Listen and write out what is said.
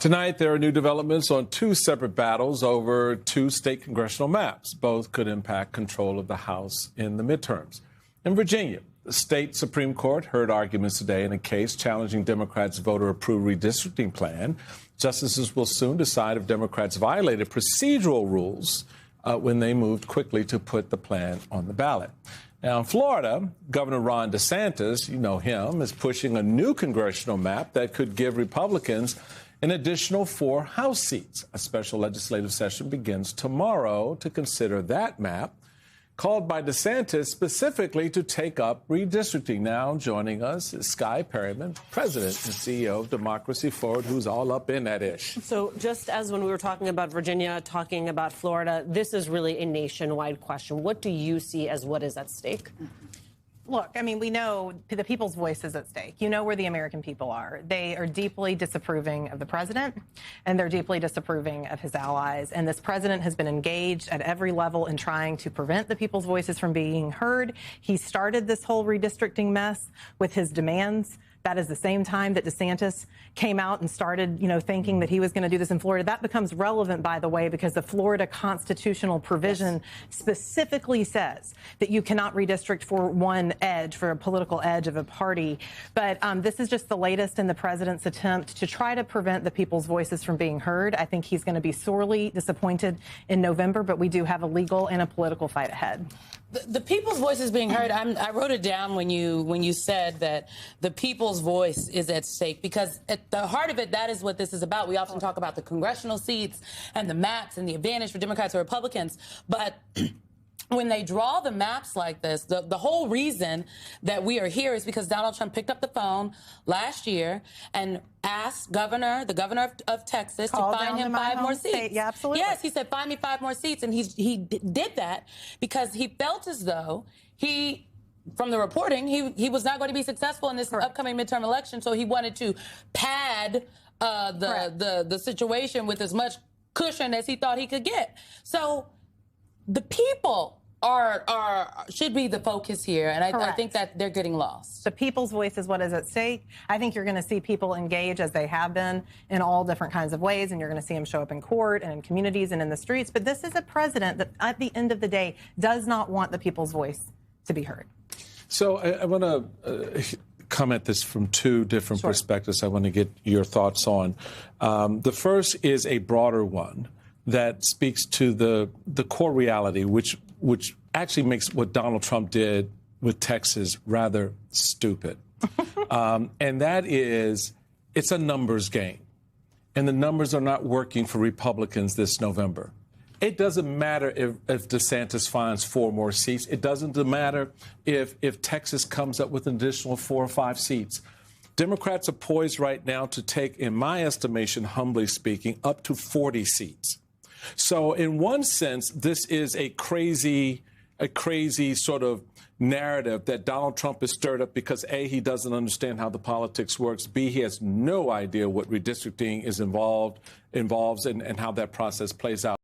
Tonight, there are new developments on two separate battles over two state congressional maps. Both could impact control of the House in the midterms. In Virginia, the state Supreme Court heard arguments today in a case challenging Democrats' voter-approved redistricting plan. Justices will soon decide if Democrats violated procedural rules when they moved quickly to put the plan on the ballot. Now, in Florida, Governor Ron DeSantis, you know him, is pushing a new congressional map that could give Republicans an additional 4 House seats. A special legislative session begins tomorrow to consider that map, called by DeSantis specifically to take up redistricting. Now joining us is Skye Perryman, President and CEO of Democracy Forward, who's all up in that ish. So just as when we were talking about Virginia, talking about Florida, this is really a nationwide question. What do you see as what is at stake? Look, I mean, we know the people's voice is at stake. You know where the American people are. They are deeply disapproving of the president, and they're deeply disapproving of his allies. And this president has been engaged at every level in trying to prevent the people's voices from being heard. He started this whole redistricting mess with his demands. That is the same time that DeSantis came out and started, thinking that he was going to do this in Florida. That becomes relevant, by the way, because the Florida constitutional provision specifically says that you cannot redistrict for one edge, for a political edge of a party. But this is just the latest in the president's attempt to try to prevent the people's voices from being heard. I think he's going to be sorely disappointed in November, but we do have a legal and a political fight ahead. The people's voice is being heard. I wrote it down when you said that the people's voice is at stake, because at the heart of it, that is what this is about. We often talk about the congressional seats and the maps and the advantage for Democrats or Republicans, but when they draw the maps like this, the whole reason that we are here is because Donald Trump picked up the phone last year and asked the governor of Texas, to find him 5 more seats. Yeah, absolutely. Yes, he said, find me 5 more seats. And he did that because he felt as though from the reporting, he was not going to be successful in this upcoming midterm election. So he wanted to pad the situation with as much cushion as he thought he could get. So the people should be the focus here, and I think that they're getting lost. The people's voice is what is at stake. I think you're going to see people engage, as they have been, in all different kinds of ways, and you're going to see them show up in court and in communities and in the streets. But this is a president that, at the end of the day, does not want the people's voice to be heard. So I want to comment this from 2 different perspectives I want to get your thoughts on. The first is a broader one that speaks to the core reality, which actually makes what Donald Trump did with Texas rather stupid. And that is, it's a numbers game. And the numbers are not working for Republicans this November. It doesn't matter if DeSantis finds 4 more seats. It doesn't matter if Texas comes up with an additional 4 or 5 seats. Democrats are poised right now to take, in my estimation, humbly speaking, up to 40 seats. So in one sense, this is a crazy sort of narrative that Donald Trump is stirred up because, A, he doesn't understand how the politics works, B, he has no idea what redistricting involves and how that process plays out.